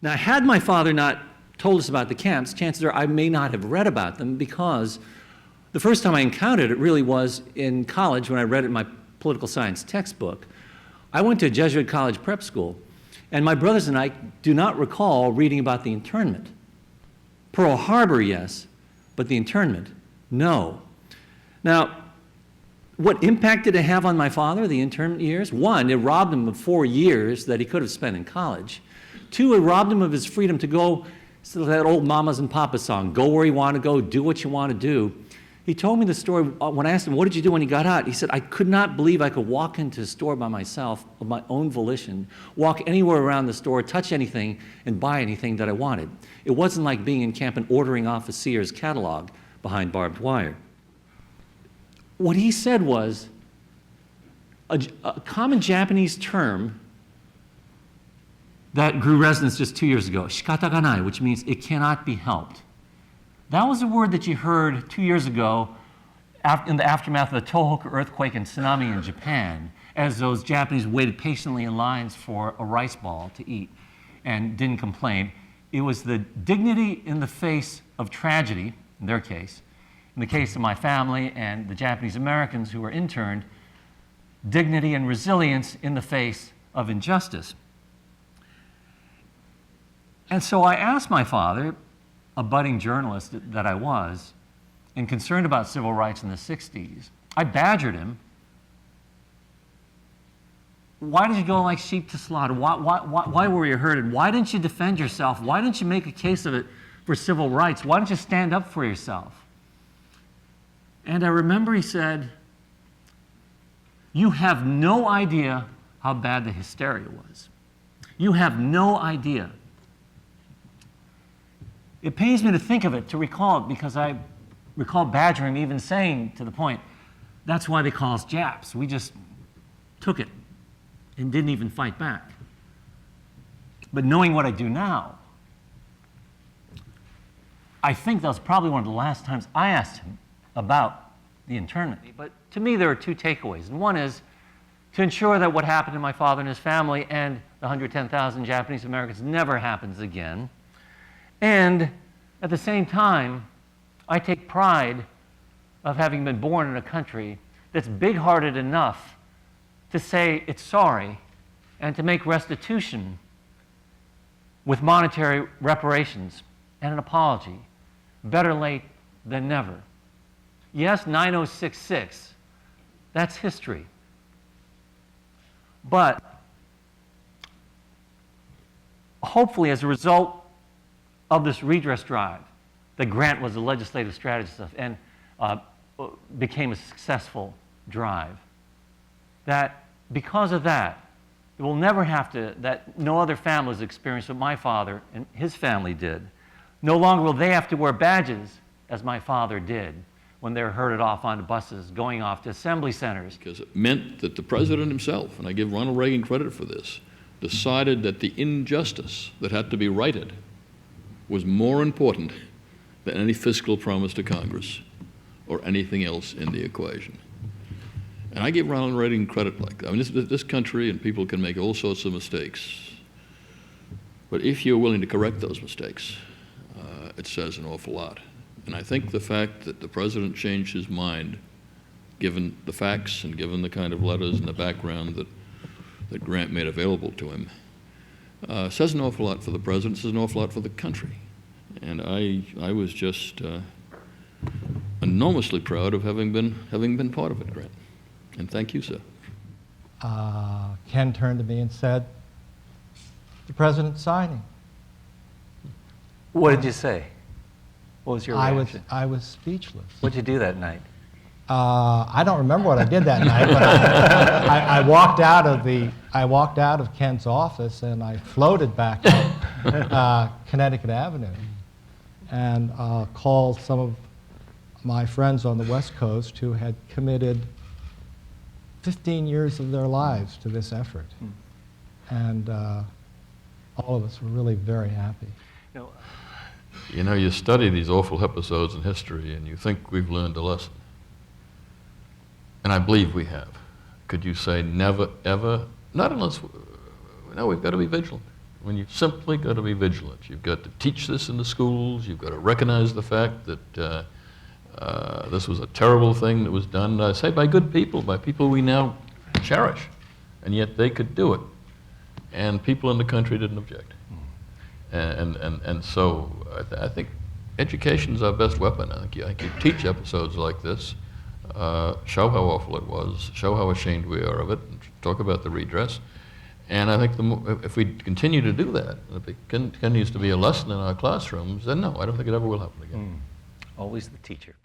Now, had my father not told us about the camps, chances are I may not have read about them, because the first time I encountered it really was in college when I read it in my political science textbook. I went to a Jesuit college prep school, and my brothers and I do not recall reading about the internment. Pearl Harbor, yes, but the internment, no. Now, what impact did it have on my father, the internment years? One, it robbed him of 4 years that he could have spent in college. Two, it robbed him of his freedom to go, so that old mamas and papas song, go where you want to go, do what you want to do. He told me the story when I asked him, what did you do when you got out? He said, I could not believe I could walk into a store by myself, of my own volition, walk anywhere around the store, touch anything, and buy anything that I wanted. It wasn't like being in camp and ordering off a Sears catalog behind barbed wire. What he said was, a common Japanese term that grew resonance just 2 years ago, shikata ga nai, which means it cannot be helped. That was a word that you heard 2 years ago in the aftermath of the Tohoku earthquake and tsunami in Japan, as those Japanese waited patiently in lines for a rice ball to eat and didn't complain. It was the dignity in the face of tragedy, in their case. In the case of my family and the Japanese Americans who were interned, dignity and resilience in the face of injustice. And so I asked my father, a budding journalist that I was, and concerned about civil rights in the 60s, I badgered him. Why did you go like sheep to slaughter? Why were you hurted? Why didn't you defend yourself? Why didn't you make a case of it for civil rights? Why didn't you stand up for yourself? And I remember he said, you have no idea how bad the hysteria was. You have no idea. It pains me to think of it, to recall it, because I recall badgering, even saying to the point, that's why they call us Japs. We just took it and didn't even fight back. But knowing what I do now, I think that was probably one of the last times I asked him about the internment. But to me, there are two takeaways. And one is to ensure that what happened to my father and his family and the 110,000 Japanese Americans never happens again. And at the same time, I take pride of having been born in a country that's big-hearted enough to say it's sorry and to make restitution with monetary reparations and an apology. Better late than never. Yes, 9066, that's history. But hopefully, as a result of this redress drive, that Grant was a legislative strategist of and became a successful drive, that because of that, we'll never have to, that no other families experience what my father and his family did. No longer will they have to wear badges as my father did when they were herded off onto buses going off to assembly centers. Because it meant that the president himself, and I give Ronald Reagan credit for this, decided that the injustice that had to be righted was more important than any fiscal promise to Congress or anything else in the equation. And I give Ronald Reagan credit like that. I mean, this country and people can make all sorts of mistakes, but if you're willing to correct those mistakes, it says an awful lot. And I think the fact that the president changed his mind, given the facts and given the kind of letters and the background that Grant made available to him, says an awful lot for the president, says an awful lot for the country. And I was just enormously proud of having been part of it, Grant. And thank you, sir. Ken turned to me and said, the president's signing. What did you say? What was your reaction? I was speechless. What did you do that night? I don't remember what I did that night, but I walked out of Ken's office and I floated back up Connecticut Avenue and called some of my friends on the West Coast who had committed 15 years of their lives to this effort. And all of us were really very happy. You know, you study these awful episodes in history and you think we've learned a lesson. And I believe we have. Could you say never, ever? Not unless, no, we've got to be vigilant. I mean, you've simply got to be vigilant. You've got to teach this in the schools. You've got to recognize the fact that this was a terrible thing that was done, say, by good people, by people we now cherish, and yet they could do it, and people in the country didn't object. And so I think education is our best weapon. I think you teach episodes like this, show how awful it was, show how ashamed we are of it, and talk about the redress. And I think if we continue to do that, if it continues to be a lesson in our classrooms, then no, I don't think it ever will happen again. Always the teacher.